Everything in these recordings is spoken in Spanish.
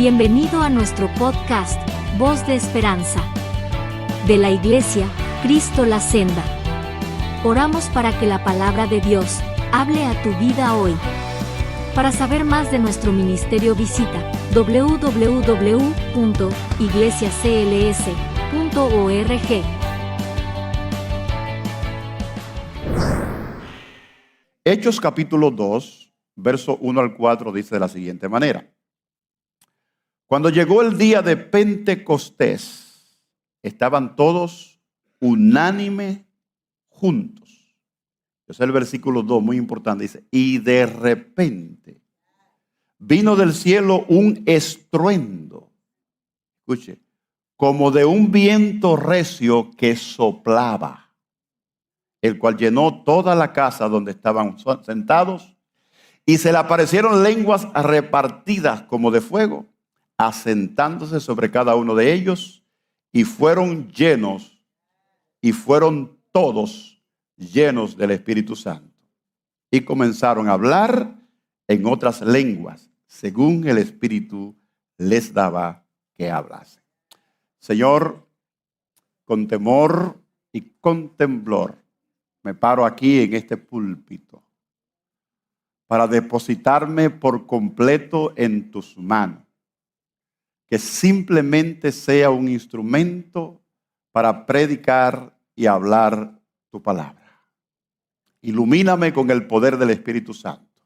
Bienvenido a nuestro podcast, Voz de Esperanza. De la Iglesia, Cristo la Senda. Oramos para que la palabra de Dios hable a tu vida hoy. Para saber más de nuestro ministerio visita www.iglesiacls.org. Hechos capítulo 2, verso 1 al 4 dice de la siguiente manera. Cuando llegó el día de Pentecostés, estaban todos unánime juntos. Es el versículo 2, muy importante, dice, y de repente vino del cielo un estruendo, escuche, como de un viento recio que soplaba, el cual llenó toda la casa donde estaban sentados, y se le aparecieron lenguas repartidas como de fuego, asentándose sobre cada uno de ellos, y fueron todos llenos del Espíritu Santo, y comenzaron a hablar en otras lenguas, según el Espíritu les daba que hablasen. Señor, con temor y con temblor, me paro aquí en este púlpito para depositarme por completo en tus manos. Que simplemente sea un instrumento para predicar y hablar tu palabra. Ilumíname con el poder del Espíritu Santo,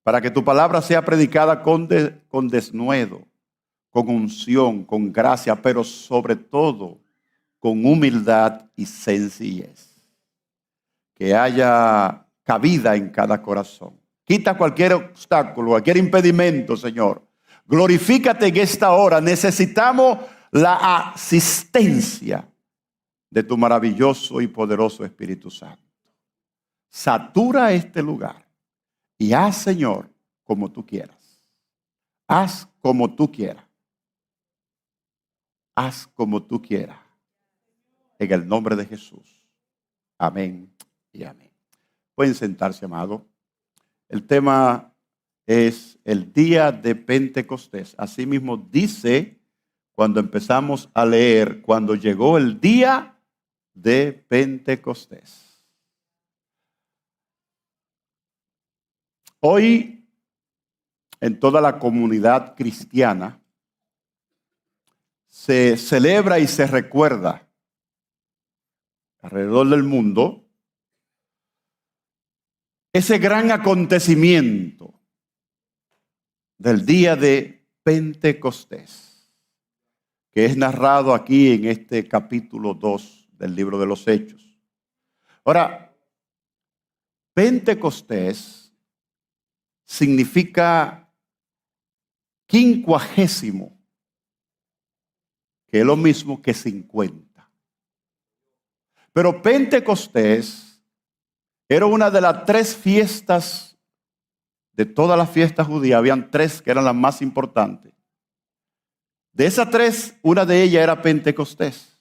para que tu palabra sea predicada con denuedo, con unción, con gracia, pero sobre todo con humildad y sencillez. Que haya cabida en cada corazón. Quita cualquier obstáculo, cualquier impedimento, Señor. Glorifícate en esta hora. Necesitamos la asistencia de tu maravilloso y poderoso Espíritu Santo. Satura este lugar y haz, Señor, como tú quieras. Haz como tú quieras. Haz como tú quieras. En el nombre de Jesús. Amén y amén. Pueden sentarse, amado. El tema es el día de Pentecostés. Así mismo dice cuando empezamos a leer, cuando llegó el día de Pentecostés. Hoy, en toda la comunidad cristiana, se celebra y se recuerda alrededor del mundo ese gran acontecimiento del día de Pentecostés, que es narrado aquí en este capítulo 2 del libro de los Hechos. Ahora, Pentecostés significa 50, que es lo mismo que 50. Pero Pentecostés era una de las 3 fiestas de todas las fiestas judías. Habían 3 que eran las más importantes. De esas 3, una de ellas era Pentecostés.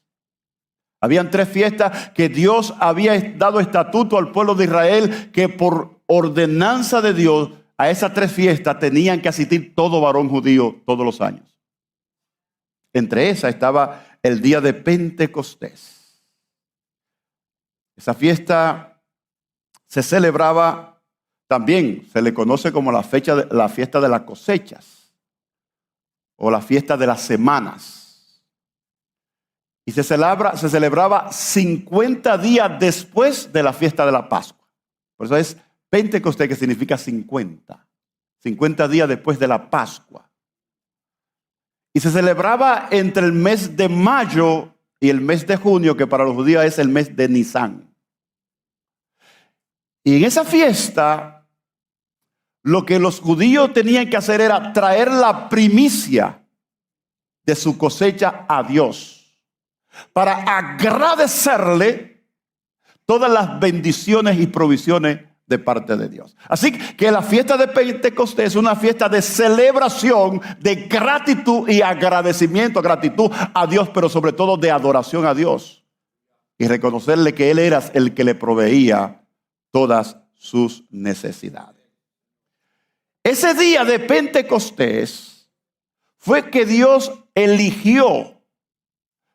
Habían 3 fiestas que Dios había dado estatuto al pueblo de Israel, que por ordenanza de Dios a esas 3 fiestas tenían que asistir todo varón judío todos los años. Entre esas estaba el día de Pentecostés. Esa fiesta se celebraba, también se le conoce como la fiesta de las cosechas o la fiesta de las semanas. Y se celebraba 50 días después de la fiesta de la Pascua. Por eso es Pentecostés, que significa 50. 50 días después de la Pascua. Y se celebraba entre el mes de mayo y el mes de junio, que para los judíos es el mes de Nisán. Y en esa fiesta, lo que los judíos tenían que hacer era traer la primicia de su cosecha a Dios, para agradecerle todas las bendiciones y provisiones de parte de Dios. Así que la fiesta de Pentecostés es una fiesta de celebración, de gratitud y agradecimiento, gratitud a Dios, pero sobre todo de adoración a Dios. Y reconocerle que Él era el que le proveía todas sus necesidades. Ese día de Pentecostés fue que Dios eligió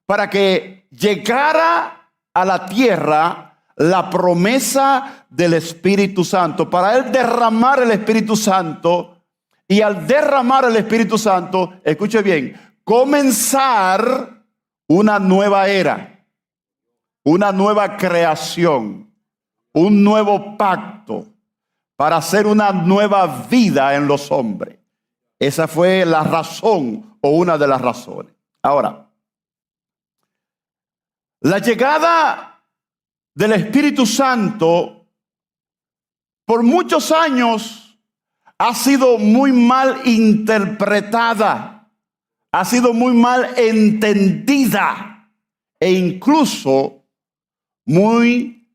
para que llegara a la tierra la promesa del Espíritu Santo, para Él derramar el Espíritu Santo, y al derramar el Espíritu Santo, escuche bien, comenzar una nueva era, una nueva creación, un nuevo pacto, para hacer una nueva vida en los hombres. Esa fue la razón, o una de las razones. Ahora, la llegada del Espíritu Santo por muchos años ha sido muy mal interpretada, ha sido muy mal entendida e incluso muy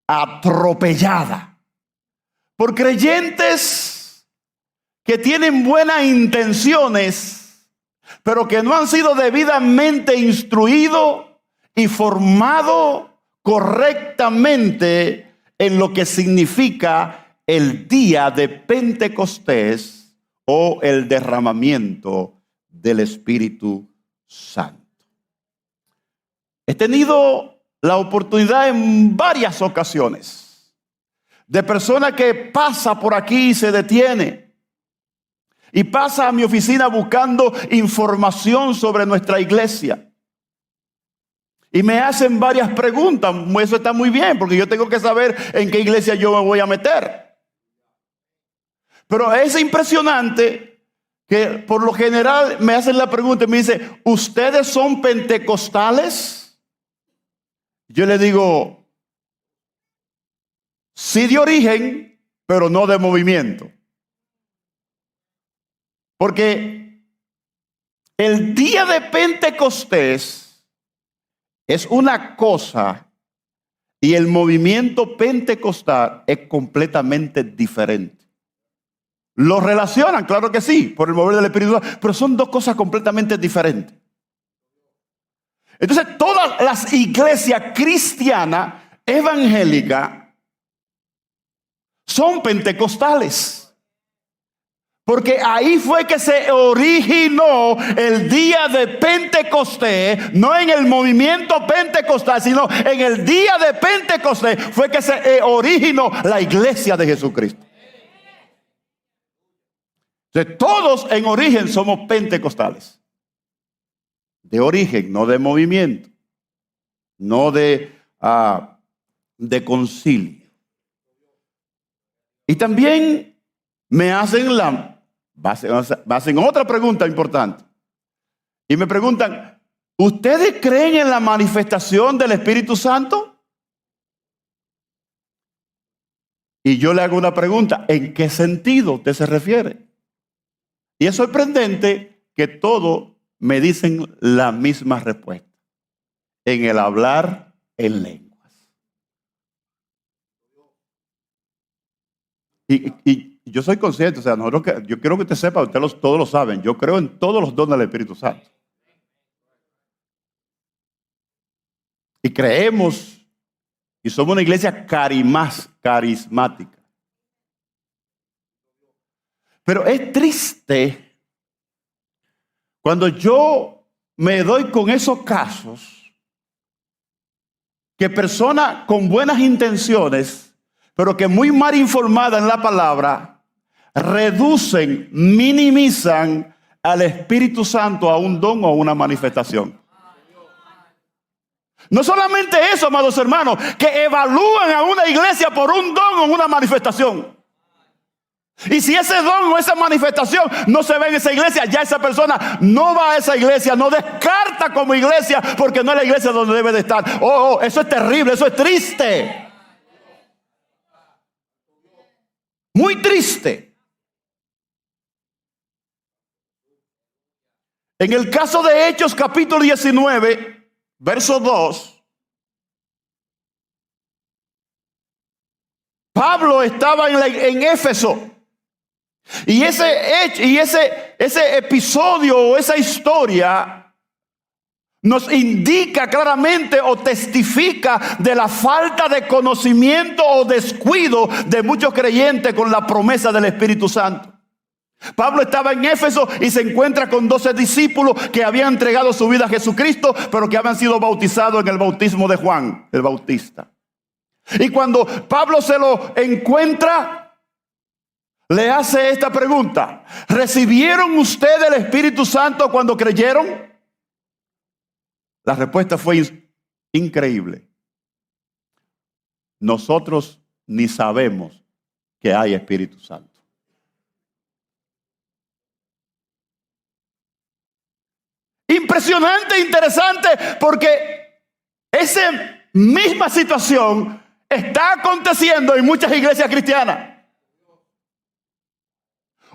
atropellada por creyentes que tienen buenas intenciones, pero que no han sido debidamente instruidos y formados correctamente en lo que significa el día de Pentecostés o el derramamiento del Espíritu Santo. He tenido la oportunidad en varias ocasiones de persona que pasa por aquí y se detiene y pasa a mi oficina buscando información sobre nuestra iglesia. Y me hacen varias preguntas. Eso está muy bien, porque yo tengo que saber en qué iglesia yo me voy a meter. Pero es impresionante que por lo general me hacen la pregunta y me dicen, ¿ustedes son pentecostales? Yo le digo, sí de origen, pero no de movimiento. Porque el día de Pentecostés es una cosa y el movimiento pentecostal es completamente diferente. Lo relacionan, claro que sí, por el mover del Espíritu, pero son dos cosas completamente diferentes. Entonces, todas las iglesias cristianas, evangélicas, son pentecostales. Porque ahí fue que se originó el día de Pentecostés, no en el movimiento pentecostal, sino en el día de Pentecostés fue que se originó la iglesia de Jesucristo. Entonces, todos en origen somos pentecostales. De origen, no de movimiento, no de concilio. Y también me hacen otra pregunta importante. Y me preguntan, ¿ustedes creen en la manifestación del Espíritu Santo? Y yo le hago una pregunta, ¿en qué sentido usted se refiere? Y es sorprendente que todos me dicen la misma respuesta. En el hablar en lenguas. Y yo soy consciente, o sea, yo quiero que usted sepa, todos lo saben, yo creo en todos los dones del Espíritu Santo. Y creemos, y somos una iglesia carismática. Pero es triste cuando yo me doy con esos casos que personas con buenas intenciones, pero que muy mal informadas en la palabra, reducen, minimizan al Espíritu Santo a un don o una manifestación. No solamente eso, amados hermanos, que evalúan a una iglesia por un don o una manifestación. Y si ese don o esa manifestación no se ve en esa iglesia, ya esa persona no va a esa iglesia, no descarta como iglesia, porque no es la iglesia donde debe de estar. Eso es terrible, eso es triste. Muy triste. En el caso de Hechos capítulo 19, verso 2, Pablo estaba en Éfeso. Y ese episodio o esa historia nos indica claramente o testifica de la falta de conocimiento o descuido de muchos creyentes con la promesa del Espíritu Santo. Pablo estaba en Éfeso y se encuentra con 12 discípulos que habían entregado su vida a Jesucristo, pero que habían sido bautizados en el bautismo de Juan, el Bautista. Y cuando Pablo se lo encuentra, le hace esta pregunta: ¿recibieron ustedes el Espíritu Santo cuando creyeron? La respuesta fue increíble. Nosotros ni sabemos que hay Espíritu Santo. Impresionante, interesante, porque esa misma situación está aconteciendo en muchas iglesias cristianas.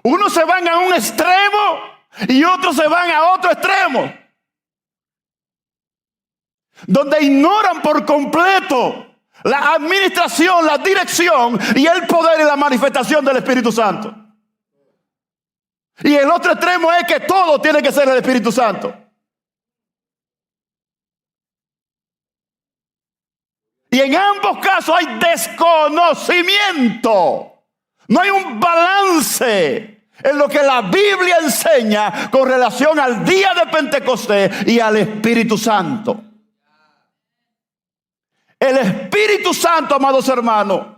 Unos se van a un extremo y otros se van a otro extremo, donde ignoran por completo la administración, la dirección y el poder y la manifestación del Espíritu Santo. Y el otro extremo es que todo tiene que ser el Espíritu Santo. Y en ambos casos hay desconocimiento. No hay un balance en lo que la Biblia enseña con relación al día de Pentecostés y al Espíritu Santo. El Espíritu Santo, amados hermanos,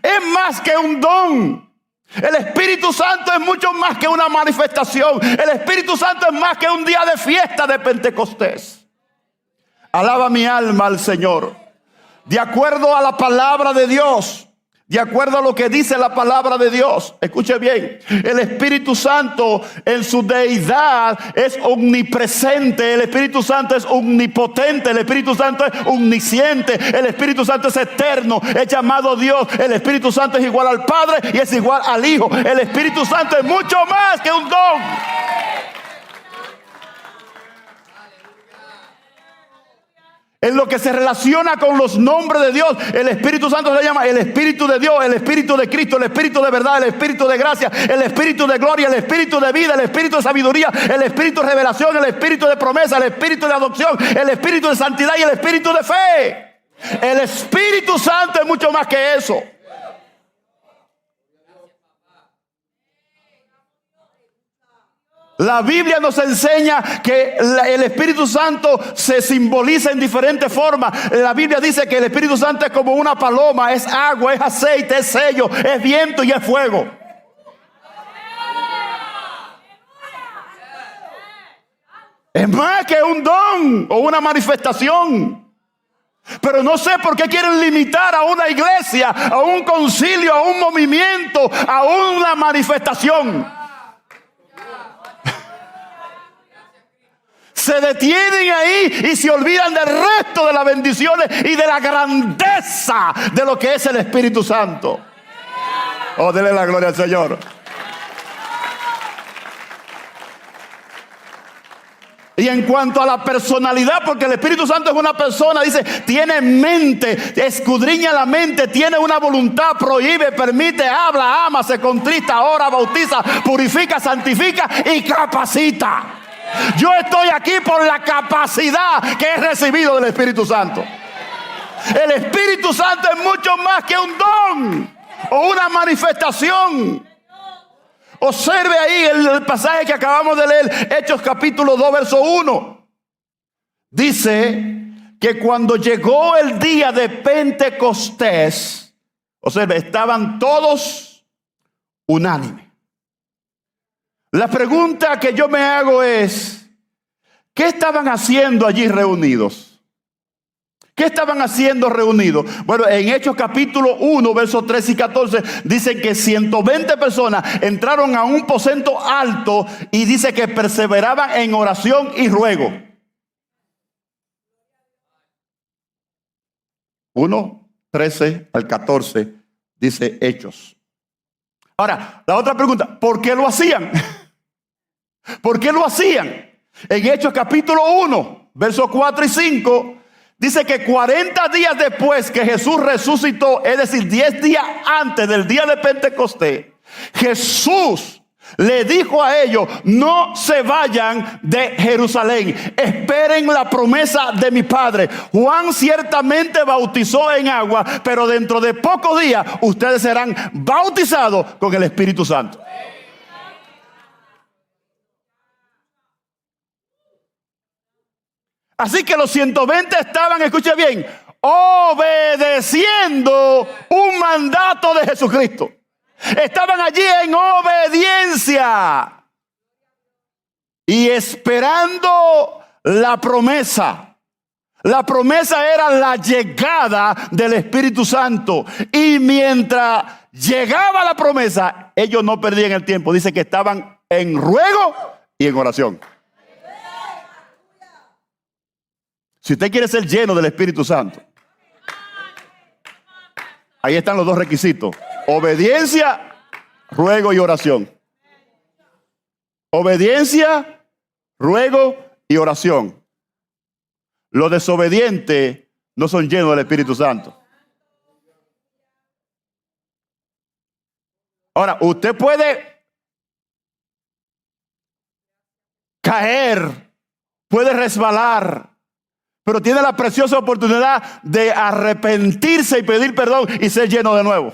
es más que un don. El Espíritu Santo es mucho más que una manifestación. El Espíritu Santo es más que un día de fiesta de Pentecostés. Alaba mi alma al Señor. De acuerdo a la palabra de Dios, de acuerdo a lo que dice la palabra de Dios, escuche bien, el Espíritu Santo en su deidad es omnipresente, el Espíritu Santo es omnipotente, el Espíritu Santo es omnisciente, el Espíritu Santo es eterno, es llamado Dios, el Espíritu Santo es igual al Padre y es igual al Hijo. El Espíritu Santo es mucho más que un don. En lo que se relaciona con los nombres de Dios, el Espíritu Santo se llama el Espíritu de Dios, el Espíritu de Cristo, el Espíritu de verdad, el Espíritu de gracia, el Espíritu de gloria, el Espíritu de vida, el Espíritu de sabiduría, el Espíritu de revelación, el Espíritu de promesa, el Espíritu de adopción, el Espíritu de santidad y el Espíritu de fe. El Espíritu Santo es mucho más que eso. La Biblia nos enseña que el Espíritu Santo se simboliza en diferentes formas. La Biblia dice que el Espíritu Santo es como una paloma, es agua, es aceite, es sello, es viento y es fuego. Es más que un don o una manifestación. Pero no sé por qué quieren limitar a una iglesia, a un concilio, a un movimiento, a una manifestación. Se detienen ahí y se olvidan del resto de las bendiciones y de la grandeza de lo que es el Espíritu Santo. Oh, denle la gloria al Señor. Y en cuanto a la personalidad, porque el Espíritu Santo es una persona, dice, tiene mente, escudriña la mente, tiene una voluntad, prohíbe, permite, habla, ama, se contrista, ora, bautiza, purifica, santifica y capacita. Yo estoy aquí por la capacidad que he recibido del Espíritu Santo. El Espíritu Santo es mucho más que un don o una manifestación. Observe ahí el pasaje que acabamos de leer, Hechos capítulo 2, verso 1. Dice que cuando llegó el día de Pentecostés, observe, estaban todos unánimes. La pregunta que yo me hago es, ¿qué estaban haciendo allí reunidos? ¿Qué estaban haciendo reunidos? Bueno, en Hechos capítulo 1, versos 13 y 14, dicen que 120 personas entraron a un aposento alto y dice que perseveraban en oración y ruego. 1, 13 al 14, dice Hechos. Ahora, la otra pregunta, ¿por qué lo hacían? ¿Por qué lo hacían? En Hechos capítulo 1, versos 4 y 5, dice que 40 días después que Jesús resucitó, es decir, 10 días antes del día de Pentecostés, Jesús le dijo a ellos, no se vayan de Jerusalén, esperen la promesa de mi Padre. Juan ciertamente bautizó en agua, pero dentro de pocos días ustedes serán bautizados con el Espíritu Santo. Así que los 120 estaban, escuche bien, obedeciendo un mandato de Jesucristo. Estaban allí en obediencia y esperando la promesa. La promesa era la llegada del Espíritu Santo. Y mientras llegaba la promesa, ellos no perdían el tiempo. Dice que estaban en ruego y en oración. Si usted quiere ser lleno del Espíritu Santo, ahí están los dos requisitos: obediencia, ruego y oración. Obediencia, ruego y oración. Los desobedientes no son llenos del Espíritu Santo. Ahora, usted puede caer, puede resbalar, pero tiene la preciosa oportunidad de arrepentirse y pedir perdón y ser lleno de nuevo.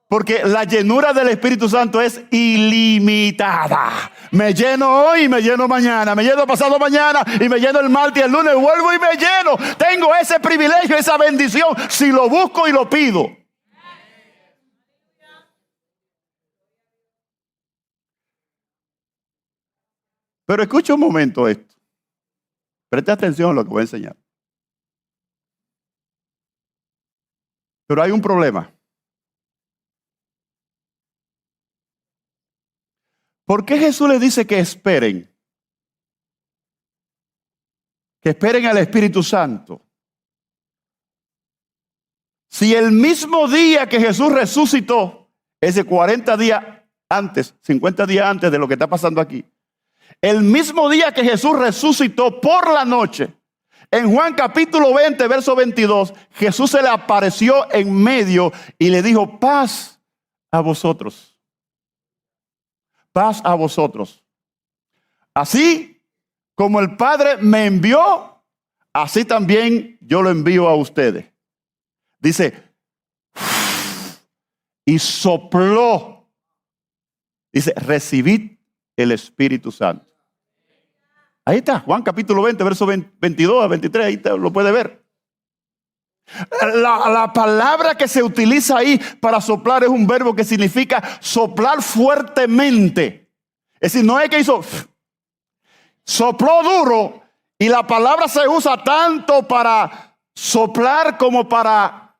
Porque la llenura del Espíritu Santo es ilimitada. Me lleno hoy y me lleno mañana. Me lleno pasado mañana y me lleno el martes y el lunes. Vuelvo y me lleno. Tengo ese privilegio, esa bendición, si lo busco y lo pido. Pero escucha un momento esto. Preste atención a lo que voy a enseñar. Pero hay un problema. ¿Por qué Jesús les dice que esperen? Que esperen al Espíritu Santo. Si el mismo día que Jesús resucitó, ese 40 días antes, 50 días antes de lo que está pasando aquí, el mismo día que Jesús resucitó por la noche, en Juan capítulo 20, verso 22, Jesús se le apareció en medio y le dijo: paz a vosotros. Paz a vosotros. Así como el Padre me envió, así también yo lo envío a ustedes. Dice, y sopló. Dice, recibid el Espíritu Santo. Ahí está, Juan capítulo 20, verso 22 a 23, ahí lo puede ver. La palabra que se utiliza ahí para soplar es un verbo que significa soplar fuertemente. Es decir, no es que hizo, sopló duro, y la palabra se usa tanto para soplar como para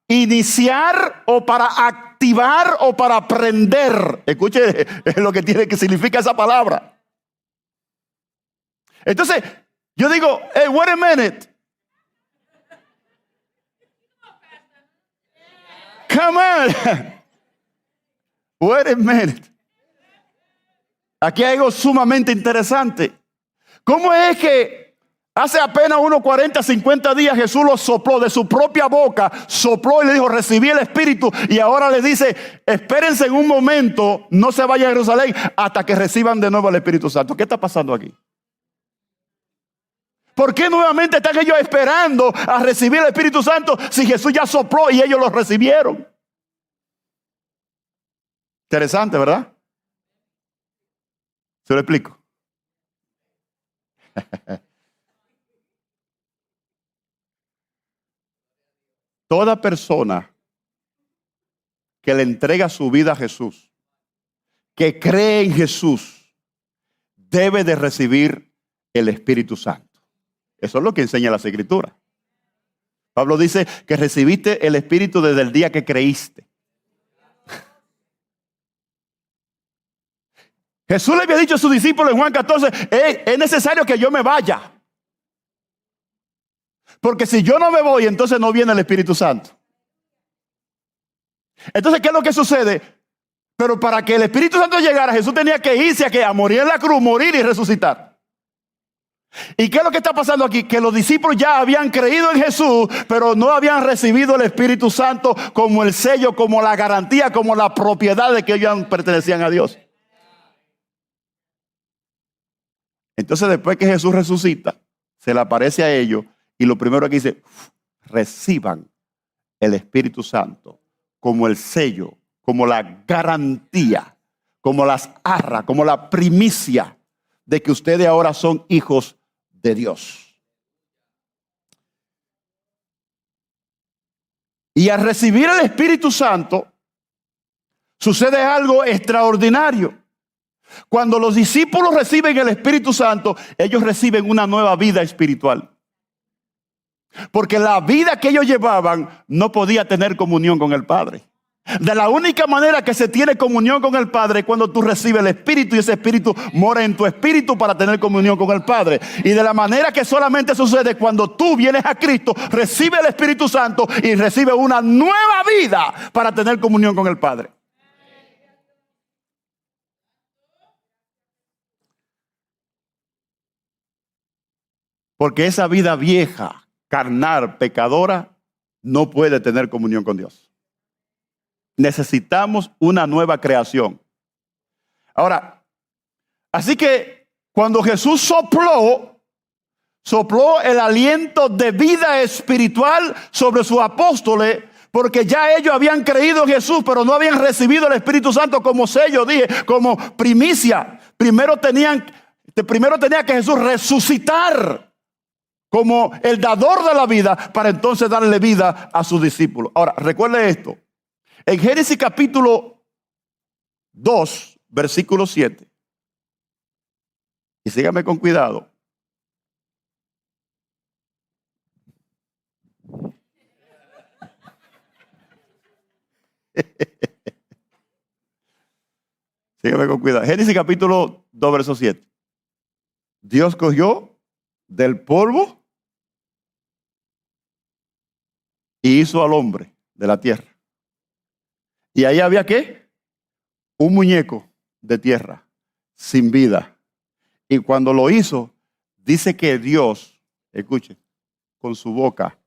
iniciar o para activar o para prender. Escuche lo que tiene que significa esa palabra. Entonces, yo digo, hey, wait a minute. Come on. Wait a minute. Aquí hay algo sumamente interesante. ¿Cómo es que hace apenas unos 40, 50 días Jesús lo sopló de su propia boca? Sopló y le dijo, recibí el Espíritu. Y ahora le dice, espérense en un momento, no se vayan a Jerusalén hasta que reciban de nuevo el Espíritu Santo. ¿Qué está pasando aquí? ¿Por qué nuevamente están ellos esperando a recibir el Espíritu Santo si Jesús ya sopló y ellos lo recibieron? Interesante, ¿verdad? Se lo explico. Toda persona que le entrega su vida a Jesús, que cree en Jesús, debe de recibir el Espíritu Santo. Eso es lo que enseña las Escrituras. Pablo dice que recibiste el Espíritu desde el día que creíste. Jesús le había dicho a sus discípulos en Juan 14, es necesario que yo me vaya. Porque si yo no me voy, entonces no viene el Espíritu Santo. Entonces, ¿qué es lo que sucede? Pero para que el Espíritu Santo llegara, Jesús tenía que irse a morir en la cruz, morir y resucitar. ¿Y qué es lo que está pasando aquí? Que los discípulos ya habían creído en Jesús, pero no habían recibido el Espíritu Santo como el sello, como la garantía, como la propiedad de que ellos pertenecían a Dios. Entonces, después que Jesús resucita, se le aparece a ellos y lo primero que dice, reciban el Espíritu Santo como el sello, como la garantía, como las arras, como la primicia de que ustedes ahora son hijos de Dios. Y al recibir el Espíritu Santo, sucede algo extraordinario. Cuando los discípulos reciben el Espíritu Santo, ellos reciben una nueva vida espiritual. Porque la vida que ellos llevaban no podía tener comunión con el Padre. De la única manera que se tiene comunión con el Padre es cuando tú recibes el Espíritu y ese Espíritu mora en tu espíritu para tener comunión con el Padre. Y de la manera que solamente sucede cuando tú vienes a Cristo, recibes el Espíritu Santo y recibes una nueva vida para tener comunión con el Padre. Porque esa vida vieja, carnal, pecadora, no puede tener comunión con Dios. Necesitamos una nueva creación. Ahora, así que cuando Jesús sopló el aliento de vida espiritual sobre sus apóstoles, porque ya ellos habían creído en Jesús, pero no habían recibido el Espíritu Santo como sello, dije, como primicia. Primero tenía que Jesús resucitar como el dador de la vida para entonces darle vida a sus discípulos. Ahora, recuerde esto. En Génesis capítulo 2, versículo 7. Y sígame con cuidado. Sígame con cuidado. Génesis capítulo 2, verso 7. Dios cogió del polvo y hizo al hombre de la tierra. Y ahí había ¿qué? Un muñeco de tierra, sin vida. Y cuando lo hizo, dice que Dios, escuchen, con su boca,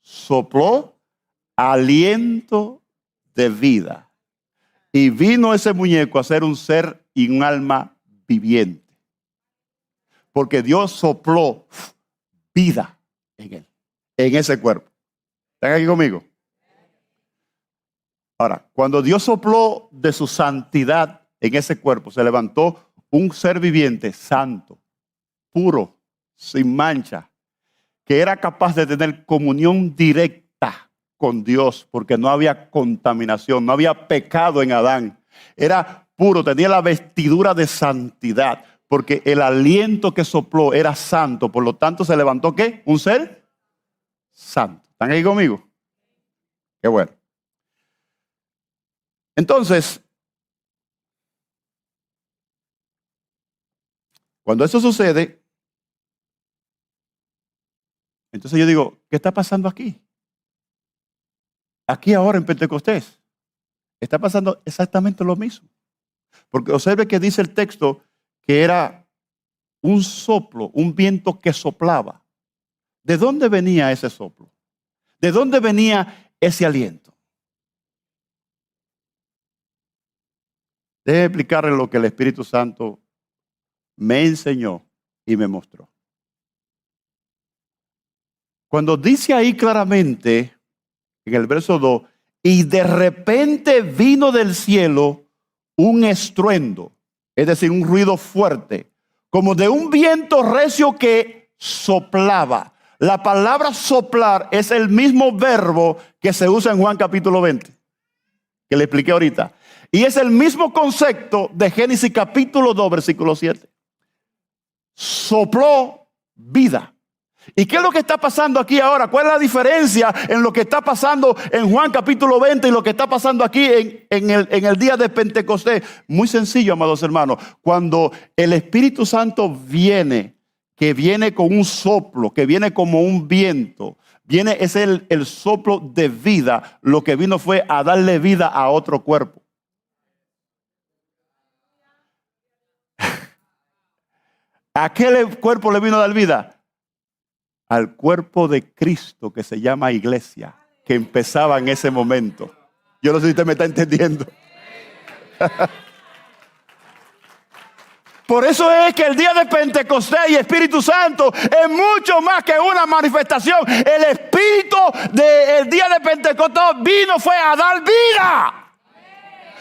sopló aliento de vida. Y vino ese muñeco a ser un ser y un alma viviente. Porque Dios sopló vida en él, en ese cuerpo. ¿Están aquí conmigo? Ahora, cuando Dios sopló de su santidad en ese cuerpo, se levantó un ser viviente santo, puro, sin mancha, que era capaz de tener comunión directa con Dios, porque no había contaminación, no había pecado en Adán. Era puro, tenía la vestidura de santidad, porque el aliento que sopló era santo, por lo tanto se levantó ¿qué? Un ser santo. ¿Están ahí conmigo? Qué bueno. Entonces, cuando eso sucede, entonces yo digo, ¿qué está pasando aquí? Aquí ahora en Pentecostés está pasando exactamente lo mismo. Porque observe que dice el texto que era un soplo, un viento que soplaba. ¿De dónde venía ese soplo? ¿De dónde venía ese aliento? Déjeme explicarle lo que el Espíritu Santo me enseñó y me mostró. Cuando dice ahí claramente, en el verso 2, y de repente vino del cielo un estruendo, es decir, un ruido fuerte, como de un viento recio que soplaba. La palabra soplar es el mismo verbo que se usa en Juan capítulo 20, que le expliqué ahorita. Y es el mismo concepto de Génesis capítulo 2, versículo 7. Sopló vida. ¿Y qué es lo que está pasando aquí ahora? ¿Cuál es la diferencia en lo que está pasando en Juan capítulo 20 y lo que está pasando aquí en el día de Pentecostés? Muy sencillo, amados hermanos. Cuando el Espíritu Santo viene, que viene con un soplo, que viene como un viento, es el soplo de vida. Lo que vino fue a darle vida a otro cuerpo. ¿A qué cuerpo le vino a dar vida? Al cuerpo de Cristo que se llama iglesia, que empezaba en ese momento. Yo no sé si usted me está entendiendo. Por eso es que el día de Pentecostés y Espíritu Santo es mucho más que una manifestación. El Espíritu del día de Pentecostés fue a dar vida.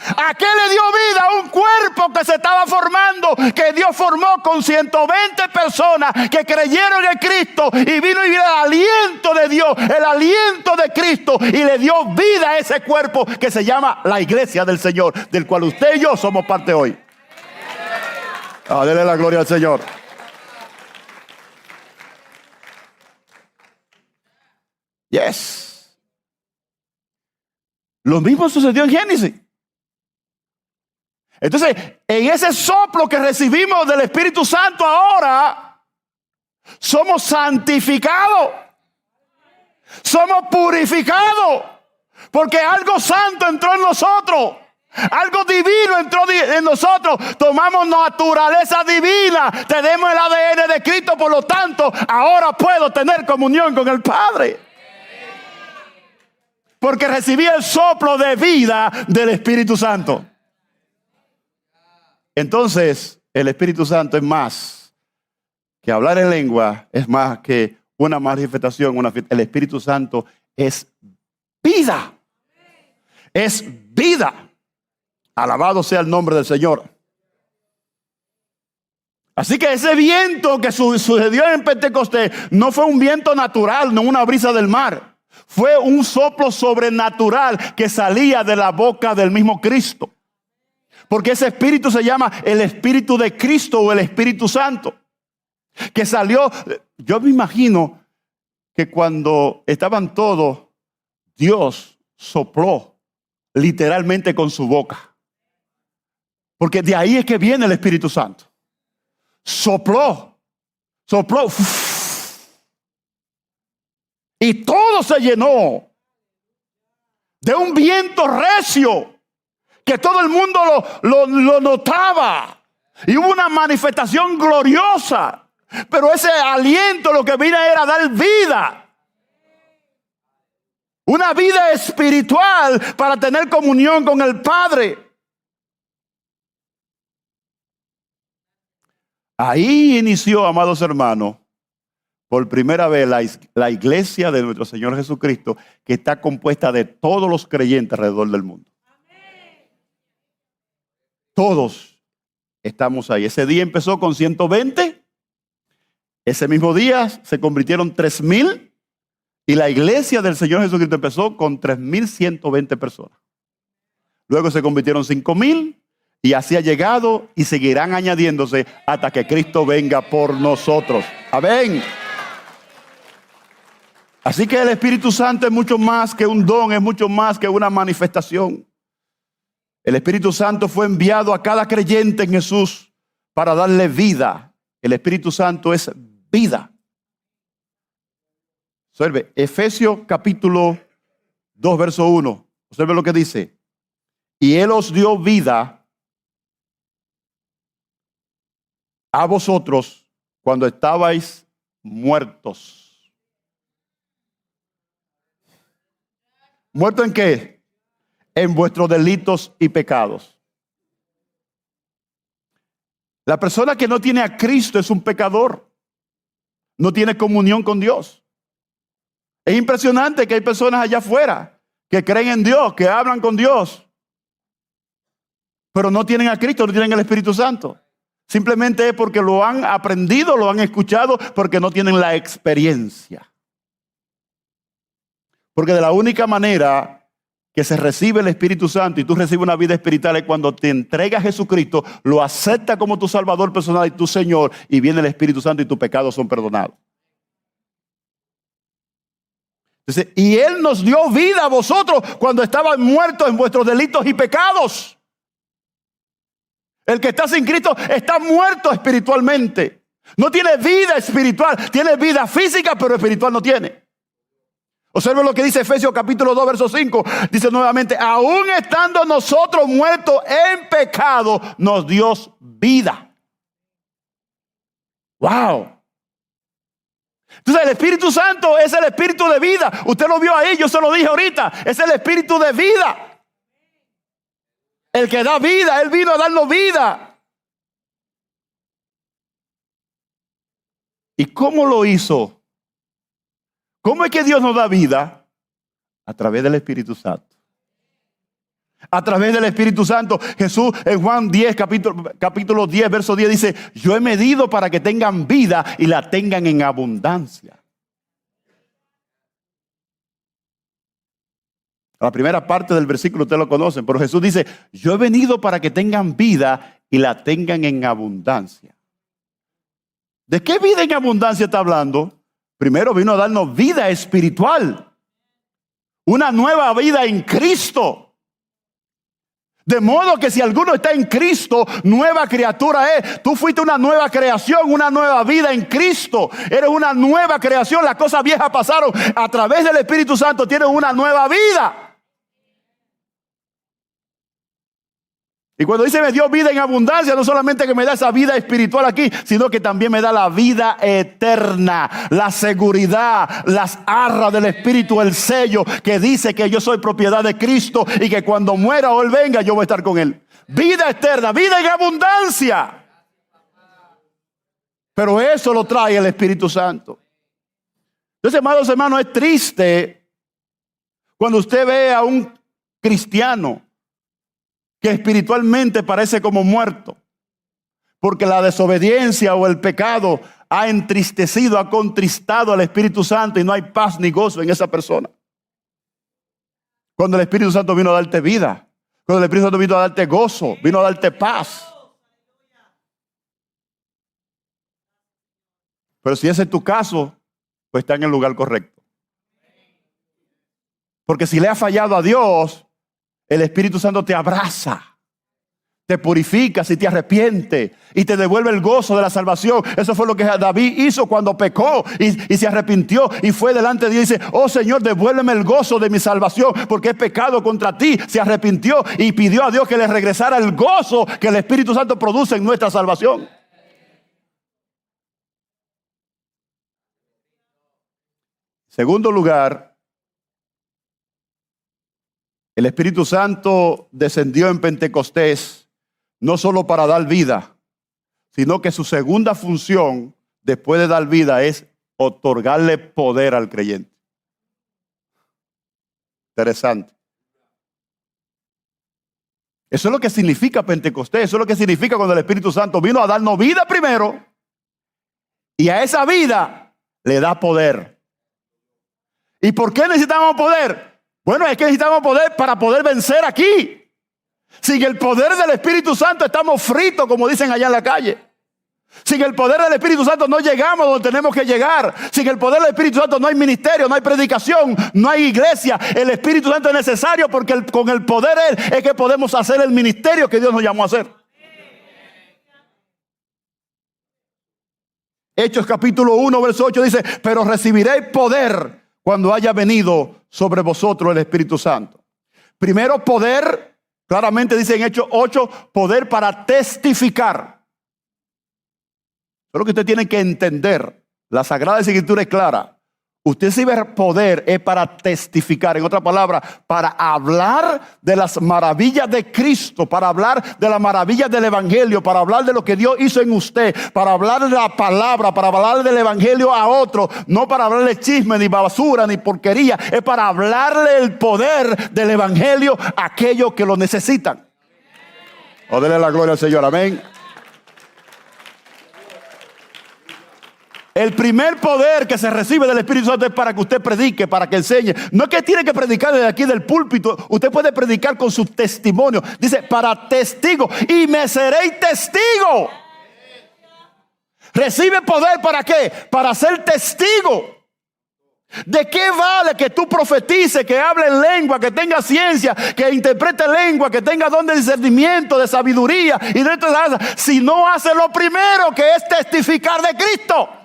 ¿A qué le dio vida? A un cuerpo que se estaba formando, que Dios formó con 120 personas que creyeron en Cristo, y vino y vio el aliento de Dios, el aliento de Cristo, y le dio vida a ese cuerpo que se llama la iglesia del Señor, del cual usted y yo somos parte hoy. Dele la gloria al Señor. Yes. Lo mismo sucedió en Génesis. Entonces, en ese soplo que recibimos del Espíritu Santo ahora, somos santificados, somos purificados, porque algo santo entró en nosotros, algo divino entró en nosotros. Tomamos naturaleza divina, tenemos el ADN de Cristo, por lo tanto, ahora puedo tener comunión con el Padre, porque recibí el soplo de vida del Espíritu Santo. Entonces, el Espíritu Santo es más que hablar en lengua, es más que una manifestación, el Espíritu Santo es vida. Es vida. Alabado sea el nombre del Señor. Así que ese viento que sucedió en Pentecostés no fue un viento natural, no una brisa del mar. Fue un soplo sobrenatural que salía de la boca del mismo Cristo. Porque ese espíritu se llama el Espíritu de Cristo o el Espíritu Santo. Que salió, yo me imagino que cuando estaban todos, Dios sopló literalmente con su boca. Porque de ahí es que viene el Espíritu Santo. Sopló. Y todo se llenó de un viento recio, que todo el mundo lo notaba. Y hubo una manifestación gloriosa. Pero ese aliento lo que vino era dar vida. Una vida espiritual para tener comunión con el Padre. Ahí inició, amados hermanos, por primera vez la iglesia de nuestro Señor Jesucristo, que está compuesta de todos los creyentes alrededor del mundo. Todos estamos ahí. Ese día empezó con 120. Ese mismo día se convirtieron 3,000. Y la iglesia del Señor Jesucristo empezó con 3,120 personas. Luego se convirtieron 5,000. Y así ha llegado y seguirán añadiéndose hasta que Cristo venga por nosotros. Amén. Así que el Espíritu Santo es mucho más que un don, es mucho más que una manifestación. El Espíritu Santo fue enviado a cada creyente en Jesús para darle vida. El Espíritu Santo es vida. Observe, Efesios capítulo 2, verso 1. Observe lo que dice. Y Él os dio vida a vosotros cuando estabais muertos. ¿Muerto en qué? En vuestros delitos y pecados. La persona que no tiene a Cristo es un pecador. No tiene comunión con Dios. Es impresionante que hay personas allá afuera que creen en Dios, que hablan con Dios, pero no tienen a Cristo, no tienen el Espíritu Santo. Simplemente es porque lo han aprendido, lo han escuchado, porque no tienen la experiencia. Porque de la única manera que se recibe el Espíritu Santo y tú recibes una vida espiritual es cuando te entregas a Jesucristo, lo aceptas como tu Salvador personal y tu Señor, y viene el Espíritu Santo y tus pecados son perdonados. Entonces, y Él nos dio vida a vosotros cuando estaban muertos en vuestros delitos y pecados. El que está sin Cristo está muerto espiritualmente. No tiene vida espiritual, tiene vida física, pero espiritual no tiene. Observe lo que dice Efesios capítulo 2, verso 5. Dice nuevamente, aún estando nosotros muertos en pecado, nos dio vida. Wow. Entonces el Espíritu Santo es el Espíritu de vida. Usted lo vio ahí, yo se lo dije ahorita. Es el Espíritu de vida. El que da vida, Él vino a darnos vida. ¿Y cómo lo hizo? ¿Cómo es que Dios nos da vida? A través del Espíritu Santo. A través del Espíritu Santo. Jesús en Juan 10, capítulo 10, verso 10 dice: yo he medido para que tengan vida y la tengan en abundancia. La primera parte del versículo ustedes lo conocen, pero Jesús dice: yo he venido para que tengan vida y la tengan en abundancia. ¿De qué vida en abundancia está hablando? Primero vino a darnos vida espiritual. Una nueva vida en Cristo. De modo que si alguno está en Cristo, nueva criatura es. Tú fuiste una nueva creación, una nueva vida en Cristo. Eres una nueva creación. Las cosas viejas pasaron. A través del Espíritu Santo tienes una nueva vida. Y cuando dice me dio vida en abundancia, no solamente que me da esa vida espiritual aquí, sino que también me da la vida eterna, la seguridad, las arras del Espíritu, el sello que dice que yo soy propiedad de Cristo y que cuando muera o Él venga, yo voy a estar con Él. Vida eterna, vida en abundancia. Pero eso lo trae el Espíritu Santo. Entonces, amados hermanos, es triste cuando usted ve a un cristiano que espiritualmente parece como muerto, porque la desobediencia o el pecado ha entristecido, ha contristado al Espíritu Santo y no hay paz ni gozo en esa persona. Cuando el Espíritu Santo vino a darte vida, cuando el Espíritu Santo vino a darte gozo, vino a darte paz. Pero si ese es tu caso, pues está en el lugar correcto. Porque si le has fallado a Dios, el Espíritu Santo te abraza, te purifica si te arrepientes y te devuelve el gozo de la salvación. Eso fue lo que David hizo cuando pecó y se arrepintió y fue delante de Dios y dice: oh Señor, devuélveme el gozo de mi salvación porque he pecado contra ti. Se arrepintió y pidió a Dios que le regresara el gozo que el Espíritu Santo produce en nuestra salvación. Segundo lugar, el Espíritu Santo descendió en Pentecostés no solo para dar vida, sino que su segunda función después de dar vida es otorgarle poder al creyente. Interesante. Eso es lo que significa Pentecostés. Eso es lo que significa cuando el Espíritu Santo vino a darnos vida primero y a esa vida le da poder. ¿Y por qué necesitamos poder? Bueno, es que necesitamos poder para poder vencer aquí. Sin el poder del Espíritu Santo estamos fritos, como dicen allá en la calle. Sin el poder del Espíritu Santo no llegamos donde tenemos que llegar. Sin el poder del Espíritu Santo no hay ministerio, no hay predicación, no hay iglesia. El Espíritu Santo es necesario porque con el poder es que podemos hacer el ministerio que Dios nos llamó a hacer. Hechos capítulo 1, verso 8 dice: pero recibiréis poder cuando haya venido sobre vosotros el Espíritu Santo. Primero poder, claramente dice en Hechos 8, poder para testificar. Eso es lo que usted tiene que entender. La Sagrada Escritura es clara. Usted recibe poder es para testificar. En otra palabra, para hablar de las maravillas de Cristo, para hablar de las maravillas del Evangelio, para hablar de lo que Dios hizo en usted, para hablar de la palabra, para hablar del Evangelio a otro, no para hablarle chisme, ni basura, ni porquería. Es para hablarle el poder del Evangelio a aquellos que lo necesitan. O denle la gloria al Señor, amén. El primer poder que se recibe del Espíritu Santo es para que usted predique, para que enseñe. No es que tiene que predicar desde aquí del púlpito. Usted puede predicar con su testimonio. Dice, para testigo. Y me seréis testigo. Recibe poder ¿para qué? Para ser testigo. ¿De qué vale que tú profetices, que hable en lengua, que tenga ciencia, que interprete lengua, que tenga don de discernimiento, de sabiduría y de todo, si no hace lo primero, que es testificar de Cristo?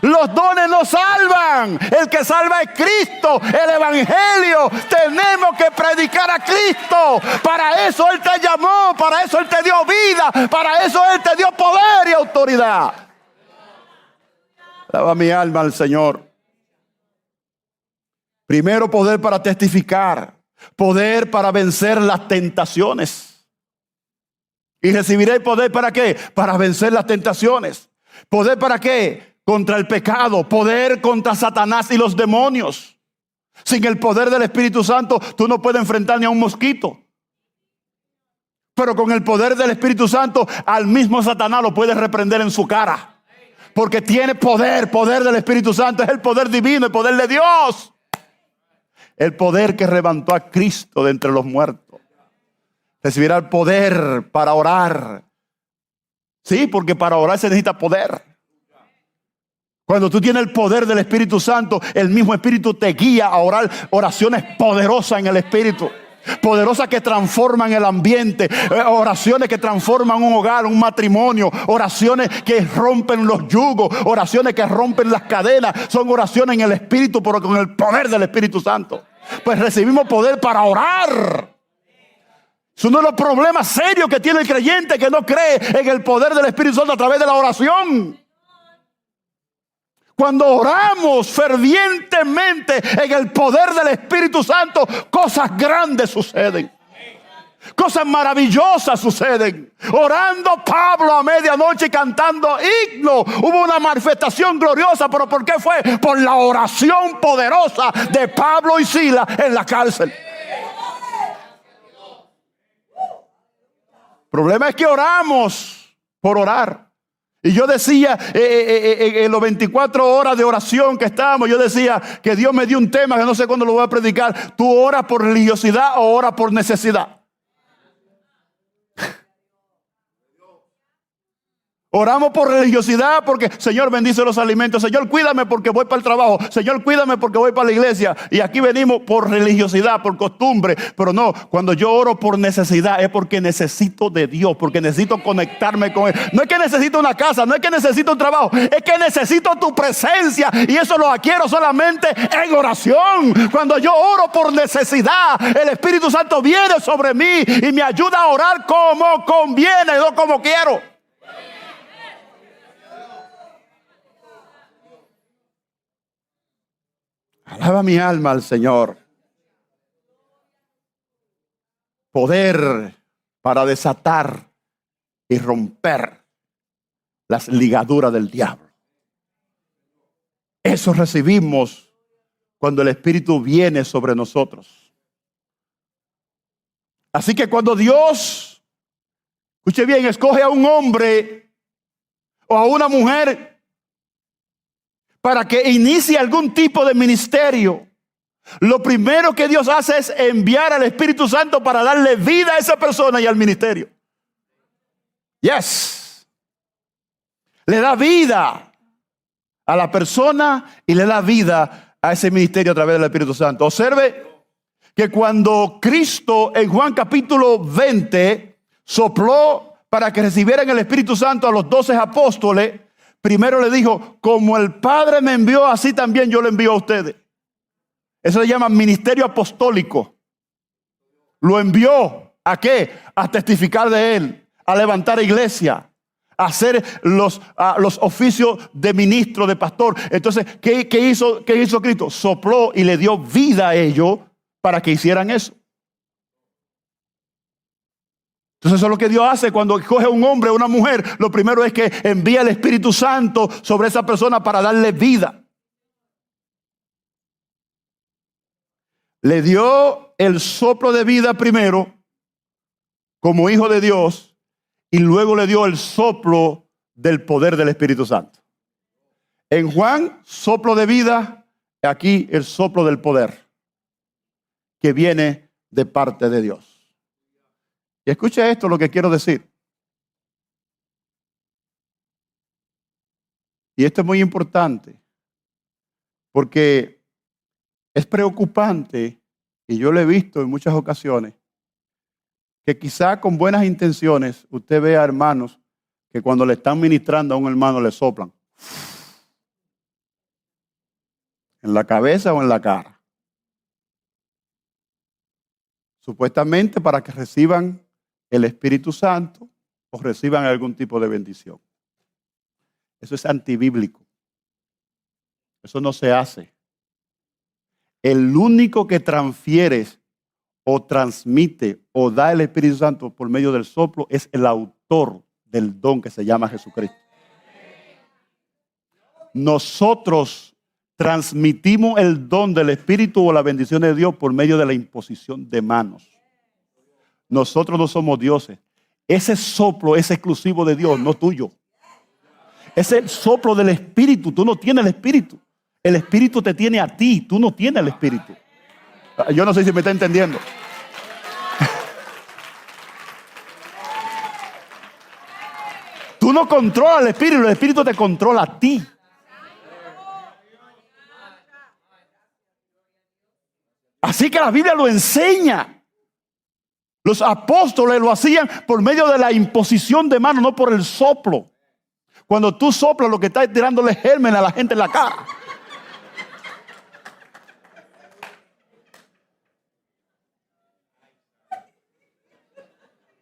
Los dones no salvan. El que salva es Cristo, el Evangelio. Tenemos que predicar a Cristo. Para eso Él te llamó, para eso Él te dio vida, para eso Él te dio poder y autoridad. Alaba mi alma al Señor. Primero, poder para testificar, poder para vencer las tentaciones. Y recibiré poder ¿para qué? Para vencer las tentaciones. ¿Poder para qué? Contra el pecado, poder contra Satanás y los demonios. Sin el poder del Espíritu Santo, tú no puedes enfrentar ni a un mosquito. Pero con el poder del Espíritu Santo, al mismo Satanás lo puedes reprender en su cara. Porque tiene poder del Espíritu Santo. Es el poder divino, el poder de Dios. El poder que levantó a Cristo de entre los muertos. Recibirá el poder para orar. Sí, porque para orar se necesita poder. Cuando tú tienes el poder del Espíritu Santo, el mismo Espíritu te guía a orar oraciones poderosas en el Espíritu. Poderosas que transforman el ambiente. Oraciones que transforman un hogar, un matrimonio. Oraciones que rompen los yugos. Oraciones que rompen las cadenas. Son oraciones en el Espíritu, pero con el poder del Espíritu Santo. Pues recibimos poder para orar. Es uno de los problemas serios que tiene el creyente que no cree en el poder del Espíritu Santo a través de la oración. Cuando oramos fervientemente en el poder del Espíritu Santo, cosas grandes suceden. Cosas maravillosas suceden. Orando Pablo a medianoche cantando himno. Hubo una manifestación gloriosa. ¿Pero por qué fue? Por la oración poderosa de Pablo y Silas en la cárcel. El problema es que oramos por orar. Y yo decía, en los 24 horas de oración que estábamos, yo decía que Dios me dio un tema que no sé cuándo lo voy a predicar. ¿Tú oras por religiosidad o oras por necesidad? Oramos por religiosidad porque, Señor, bendice los alimentos. Señor, cuídame porque voy para el trabajo. Señor, cuídame porque voy para la iglesia. Y aquí venimos por religiosidad, por costumbre. Pero no, cuando yo oro por necesidad es porque necesito de Dios, porque necesito conectarme con Él. No es que necesito una casa, no es que necesito un trabajo, es que necesito tu presencia. Y eso lo adquiero solamente en oración. Cuando yo oro por necesidad, el Espíritu Santo viene sobre mí y me ayuda a orar como conviene, no como quiero. Alaba mi alma al Señor. Poder para desatar y romper las ligaduras del diablo. Eso recibimos cuando el Espíritu viene sobre nosotros. Así que cuando Dios, escuche bien, escoge a un hombre o a una mujer para que inicie algún tipo de ministerio, lo primero que Dios hace es enviar al Espíritu Santo para darle vida a esa persona y al ministerio. Yes. Le da vida a la persona y le da vida a ese ministerio a través del Espíritu Santo. Observe que cuando Cristo en Juan capítulo 20 sopló para que recibieran el Espíritu Santo a los 12 apóstoles, primero le dijo, como el Padre me envió, así también yo le envío a ustedes. Eso se llama ministerio apostólico. Lo envió, ¿a qué? A testificar de Él, a levantar iglesia, a hacer los oficios de ministro, de pastor. Entonces, ¿qué hizo Cristo? Sopló y le dio vida a ellos para que hicieran eso. Entonces eso es lo que Dios hace cuando escoge a un hombre o una mujer. Lo primero es que envía el Espíritu Santo sobre esa persona para darle vida. Le dio el soplo de vida primero como hijo de Dios y luego le dio el soplo del poder del Espíritu Santo. En Juan, soplo de vida, aquí el soplo del poder que viene de parte de Dios. Y escuche esto, lo que quiero decir. Y esto es muy importante, porque es preocupante, y yo lo he visto en muchas ocasiones, que quizá con buenas intenciones usted vea hermanos que cuando le están ministrando a un hermano le soplan en la cabeza o en la cara, supuestamente para que reciban el Espíritu Santo o reciban algún tipo de bendición. Eso es antibíblico. Eso no se hace. El único que transfiere o transmite o da el Espíritu Santo por medio del soplo es el autor del don que se llama Jesucristo. Nosotros transmitimos el don del Espíritu o la bendición de Dios por medio de la imposición de manos. Nosotros no somos dioses. Ese soplo es exclusivo de Dios, no tuyo. Es el soplo del Espíritu. Tú no tienes el Espíritu. El Espíritu te tiene a ti. Tú no tienes el Espíritu. Yo no sé si me está entendiendo. Tú no controlas el Espíritu te controla a ti. Así que la Biblia lo enseña. Los apóstoles lo hacían por medio de la imposición de manos, no por el soplo. Cuando tú soplas, lo que estás tirándole germen a la gente en la cara.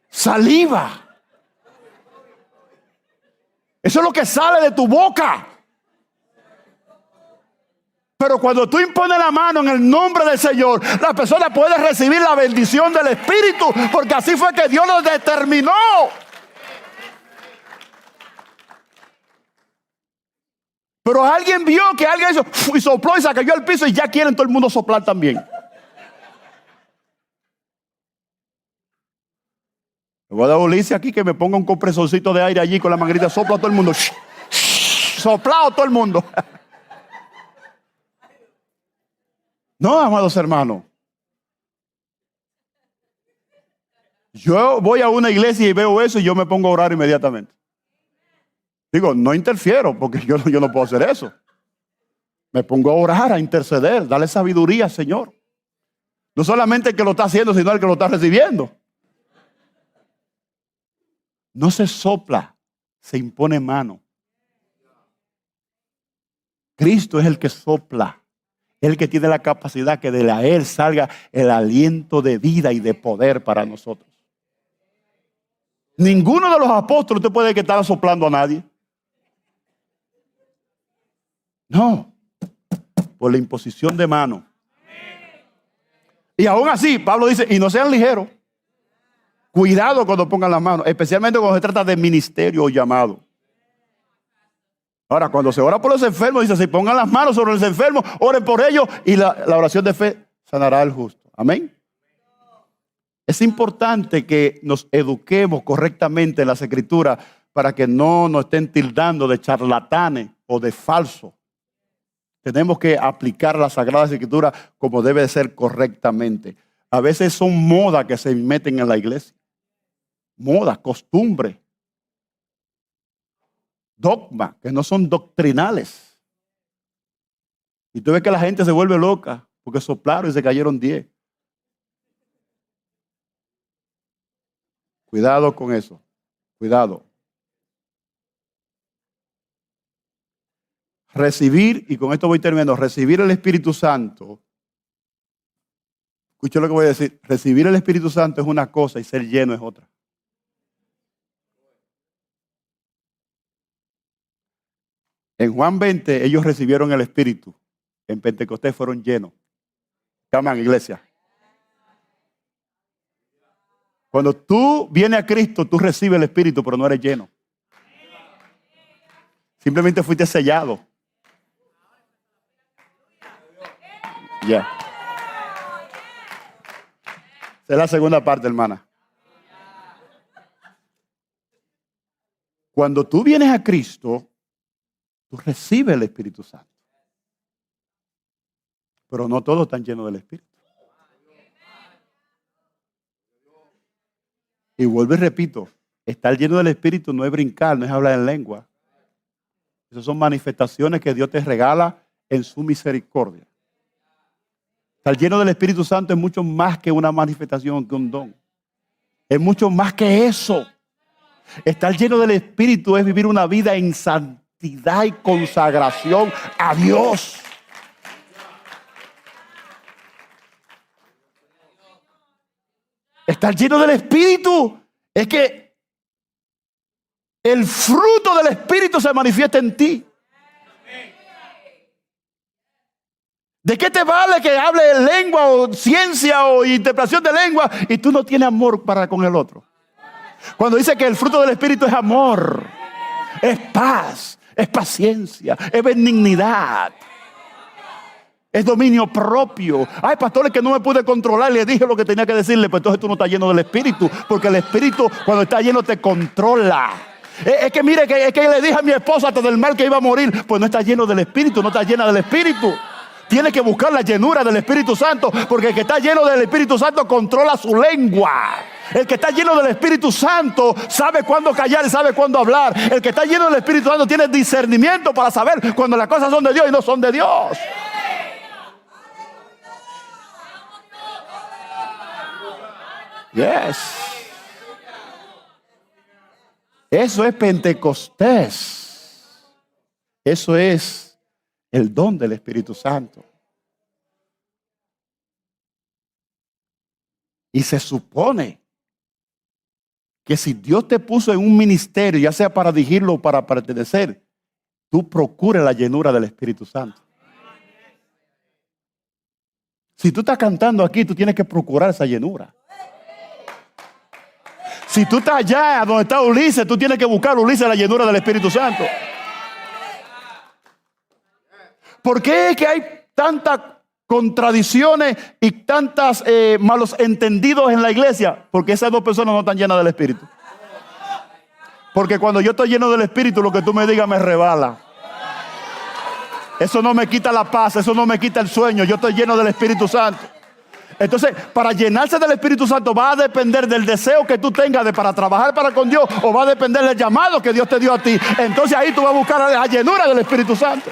Saliva. Eso es lo que sale de tu boca. Pero cuando tú impones la mano en el nombre del Señor, la persona puede recibir la bendición del Espíritu, porque así fue que Dios lo determinó. Pero alguien vio que alguien hizo y sopló y se cayó al piso y ya quieren todo el mundo soplar también. Le voy a dar a Ulises aquí que me ponga un compresorcito de aire allí con la manguerita, sopla a todo el mundo. Soplado todo el mundo. No, amados hermanos. Yo voy a una iglesia y veo eso y yo me pongo a orar inmediatamente. Digo, no interfiero porque yo no puedo hacer eso. Me pongo a orar, a interceder, darle sabiduría al Señor. No solamente el que lo está haciendo, sino el que lo está recibiendo. No se sopla, se impone mano. Cristo es el que sopla. El que tiene la capacidad que de Él salga el aliento de vida y de poder para nosotros. Ninguno de los apóstoles te puede que estar soplando a nadie. No, por la imposición de mano. Y aún así, Pablo dice, y no sean ligeros. Cuidado cuando pongan las manos, especialmente cuando se trata de ministerio o llamado. Ahora, cuando se ora por los enfermos, dice, si pongan las manos sobre los enfermos, oren por ellos y la oración de fe sanará al justo. Amén. Es importante que nos eduquemos correctamente en las Escrituras para que no nos estén tildando de charlatanes o de falsos. Tenemos que aplicar las Sagradas Escrituras como debe de ser correctamente. A veces son modas que se meten en la iglesia. Modas, costumbres. Dogmas que no son doctrinales. Y tú ves que la gente se vuelve loca porque soplaron y se cayeron 10. Cuidado con eso. Cuidado. Recibir, y con esto voy terminando, recibir el Espíritu Santo. Escucha lo que voy a decir. Recibir el Espíritu Santo es una cosa y ser lleno es otra. En Juan 20 ellos recibieron el Espíritu. En Pentecostés fueron llenos. Llaman iglesia. Cuando tú vienes a Cristo, tú recibes el Espíritu, pero no eres lleno. Simplemente fuiste sellado. Ya. Esa es la segunda parte, hermana. Cuando tú vienes a Cristo, tú recibes el Espíritu Santo. Pero no todos están llenos del Espíritu. Y vuelvo y repito, estar lleno del Espíritu no es brincar, no es hablar en lengua. Esas son manifestaciones que Dios te regala en su misericordia. Estar lleno del Espíritu Santo es mucho más que una manifestación, que un don. Es mucho más que eso. Estar lleno del Espíritu es vivir una vida en santidad y consagración a Dios. Estar lleno del Espíritu es que el fruto del Espíritu se manifiesta en ti. ¿De qué te vale que hable en lengua o ciencia o interpretación de lengua y tú no tienes amor para con el otro? Cuando dice que el fruto del Espíritu es amor, es paz, es paciencia, es benignidad. Es dominio propio. Ay, pastor, es que no me pude controlar. Le dije lo que tenía que decirle. Pues entonces tú no estás lleno del Espíritu. Porque el Espíritu, cuando está lleno, te controla. Es que mire, es que le dije a mi esposa hasta del mal que iba a morir. Pues no está lleno del Espíritu, no está llena del Espíritu. Tiene que buscar la llenura del Espíritu Santo. Porque el que está lleno del Espíritu Santo controla su lengua. El que está lleno del Espíritu Santo sabe cuándo callar y sabe cuándo hablar. El que está lleno del Espíritu Santo tiene discernimiento para saber cuando las cosas son de Dios y no son de Dios. Yes. Eso es Pentecostés. Eso es el don del Espíritu Santo. Y se supone que si Dios te puso en un ministerio, ya sea para dirigirlo o para pertenecer, tú procures la llenura del Espíritu Santo. Si tú estás cantando aquí, tú tienes que procurar esa llenura. Si tú estás allá donde está Ulises, tú tienes que buscar, Ulises, la llenura del Espíritu Santo. ¿Por qué es que hay tantas contradicciones y tantos malos entendidos en la iglesia? Porque esas dos personas no están llenas del Espíritu. Porque cuando yo estoy lleno del Espíritu, lo que tú me digas me rebala. Eso no me quita la paz, eso no me quita el sueño. Yo estoy lleno del Espíritu Santo. Entonces, para llenarse del Espíritu Santo va a depender del deseo que tú tengas para trabajar para con Dios, o va a depender del llamado que Dios te dio a ti. Entonces ahí tú vas a buscar la llenura del Espíritu Santo.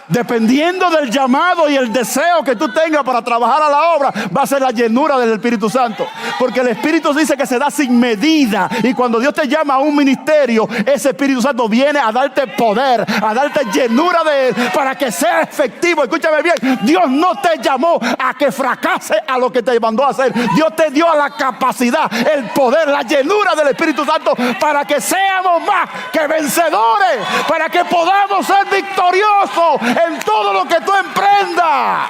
Dependiendo del llamado y el deseo que tú tengas para trabajar a la obra, va a ser la llenura del Espíritu Santo. Porque el Espíritu dice que se da sin medida. Y cuando Dios te llama a un ministerio, ese Espíritu Santo viene a darte poder, a darte llenura de Él, para que sea efectivo. Escúchame bien, Dios no te llamó a que fracase a lo que te mandó a hacer. Dios te dio la capacidad, el poder, la llenura del Espíritu Santo, para que seamos más que vencedores, para que podamos ser victoriosos en todo lo que tú emprendas.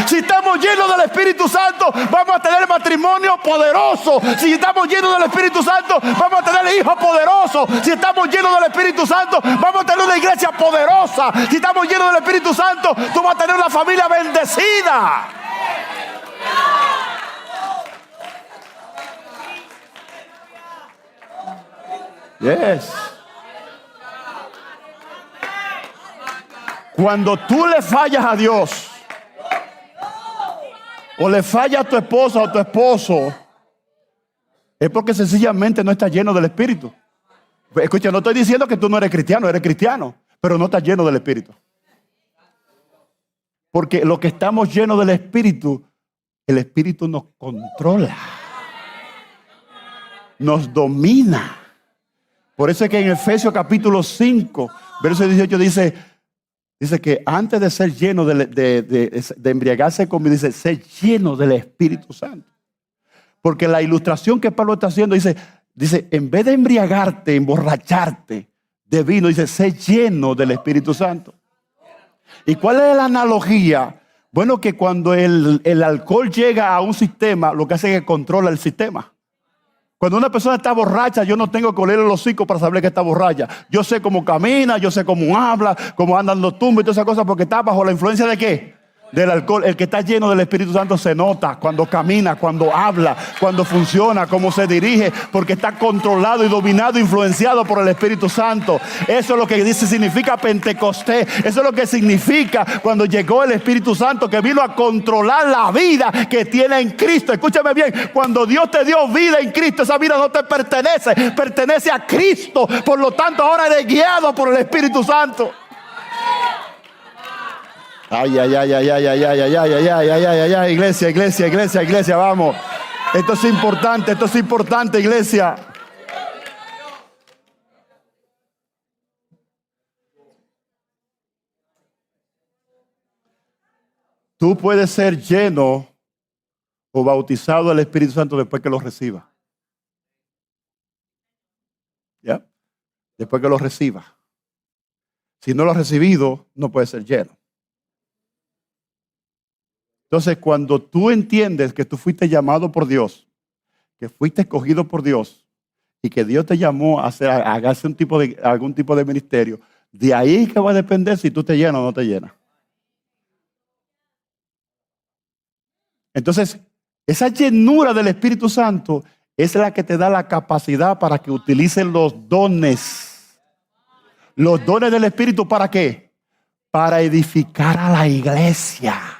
Si estamos llenos del Espíritu Santo, vamos a tener matrimonio poderoso. Si estamos llenos del Espíritu Santo, vamos a tener hijos poderosos. Si estamos llenos del Espíritu Santo, vamos a tener una iglesia poderosa. Si estamos llenos del Espíritu Santo, tú vas a tener una familia bendecida. Yes. Cuando tú le fallas a Dios, o le falla a tu esposa o a tu esposo, es porque sencillamente no estás lleno del Espíritu. Escucha, no estoy diciendo que tú no eres cristiano, pero no estás lleno del Espíritu. Porque lo que estamos llenos del Espíritu, el Espíritu nos controla, nos domina. Por eso es que en Efesios capítulo 5, verso 18 dice que antes de ser lleno de embriagarse conmigo, dice, ser lleno del Espíritu Santo. Porque la ilustración que Pablo está haciendo dice, en vez de embriagarte, emborracharte de vino, dice, ser lleno del Espíritu Santo. ¿Y cuál es la analogía? Bueno, que cuando el alcohol llega a un sistema, lo que hace es que controla el sistema. Cuando una persona está borracha, yo no tengo que olerle los hocicos para saber que está borracha. Yo sé cómo camina, yo sé cómo habla, cómo andan los tumbos y todas esas cosas, porque está bajo la influencia ¿de qué? Del alcohol. El que está lleno del Espíritu Santo se nota cuando camina, cuando habla, cuando funciona, cómo se dirige, porque está controlado y dominado, influenciado por el Espíritu Santo. Eso es lo que dice, significa Pentecostés. Eso es lo que significa cuando llegó el Espíritu Santo, que vino a controlar la vida que tiene en Cristo. Escúchame bien, cuando Dios te dio vida en Cristo, esa vida no te pertenece, pertenece a Cristo. Por lo tanto, ahora eres guiado por el Espíritu Santo. Ay, ay, ay, ay, ay, ay, ay, ay, ay, ay, ay, ay, iglesia, vamos. Esto es importante, iglesia. Tú puedes ser lleno o bautizado del Espíritu Santo después que lo reciba. ¿Ya? Después que lo reciba. Si no lo has recibido, no puedes ser lleno. Entonces, cuando tú entiendes que tú fuiste llamado por Dios, que fuiste escogido por Dios y que Dios te llamó a hacer algún tipo de ministerio, De ahí que va a depender si tú te llenas o no te llenas. Entonces, esa llenura del Espíritu Santo es la que te da la capacidad para que utilices los dones. Los dones del Espíritu, ¿para qué? Para edificar a la iglesia.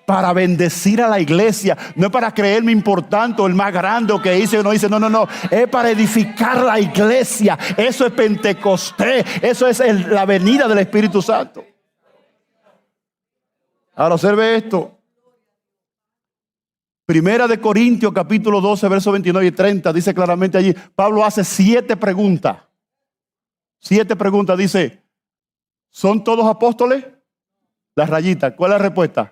Para bendecir a la iglesia. No es para creerme importante o el más grande o que hice o no hice. No, no, no. Es para edificar la iglesia. Eso es Pentecostés. Eso es la venida del Espíritu Santo. Ahora observe esto. Primera de Corintios capítulo 12 versos 29 y 30 dice claramente allí. Pablo hace 7 preguntas. 7 preguntas. Dice, ¿son todos apóstoles? La rayita. ¿Cuál es la respuesta?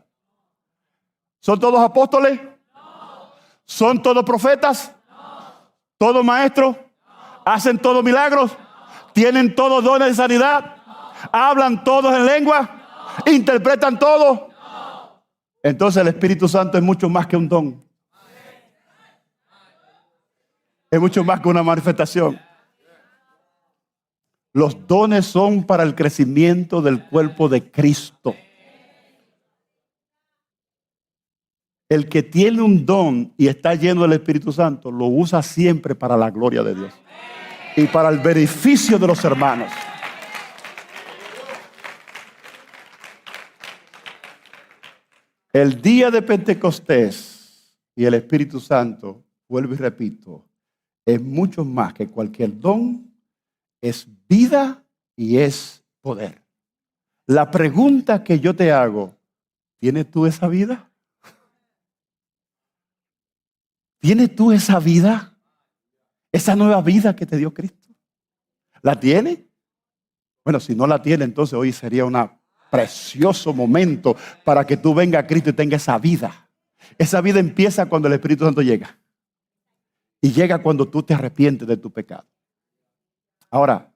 ¿Son todos apóstoles? No. ¿Son todos profetas? No. ¿Todos maestros? No. ¿Hacen todos milagros? No. ¿Tienen todos dones de sanidad? No. ¿Hablan todos en lengua? No. ¿Interpretan todo? No. Entonces el Espíritu Santo es mucho más que un don. Es mucho más que una manifestación. Los dones son para el crecimiento del cuerpo de Cristo. El que tiene un don y está lleno del Espíritu Santo lo usa siempre para la gloria de Dios y para el beneficio de los hermanos. El día de Pentecostés y el Espíritu Santo, vuelvo y repito, es mucho más que cualquier don, es vida y es poder. La pregunta que yo te hago, ¿tienes tú esa vida? ¿Tienes tú esa vida? Esa nueva vida que te dio Cristo. ¿La tiene? Bueno, si no la tiene, entonces hoy sería un precioso momento para que tú vengas a Cristo y tengas esa vida. Esa vida empieza cuando el Espíritu Santo llega. Y llega cuando tú te arrepientes de tu pecado. Ahora,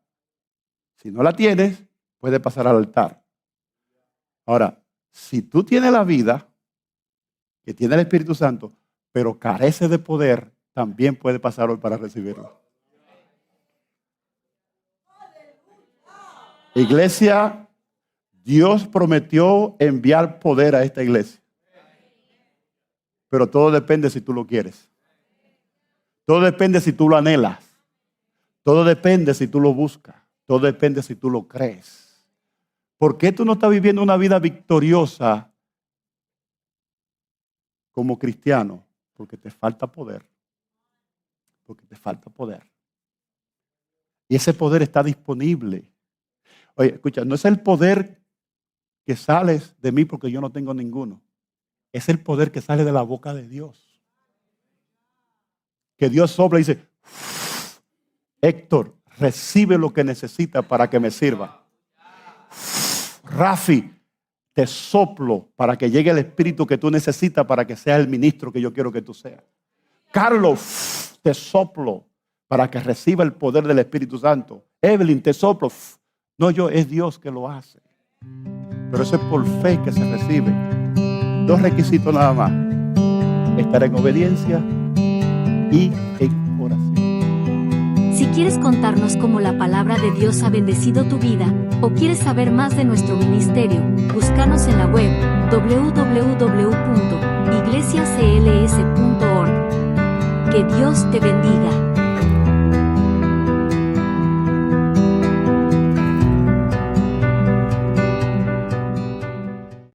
si no la tienes, puedes pasar al altar. Ahora, si tú tienes la vida que tiene el Espíritu Santo, pero carece de poder, también puede pasar hoy para recibirlo. Iglesia, Dios prometió enviar poder a esta iglesia. Pero todo depende si tú lo quieres. Todo depende si tú lo anhelas. Todo depende si tú lo buscas. Todo depende si tú lo crees. ¿Por qué tú no estás viviendo una vida victoriosa como cristiano? Porque te falta poder. Porque te falta poder. Y ese poder está disponible. Oye, escucha, no es el poder que sale de mí porque yo no tengo ninguno. Es el poder que sale de la boca de Dios. Que Dios sopla y dice, Héctor, recibe lo que necesitas para que me sirva. Rafi, te soplo para que llegue el espíritu que tú necesitas para que seas el ministro que yo quiero que tú seas. Carlos, te soplo para que reciba el poder del Espíritu Santo. Evelyn, te soplo. No yo, es Dios que lo hace. Pero eso es por fe que se recibe. 2 requisitos nada más. Estar en obediencia y en oración. Si quieres contarnos cómo la palabra de Dios ha bendecido tu vida, o quieres saber más de nuestro ministerio, búscanos en la web www.iglesiacls.org. Que Dios te bendiga.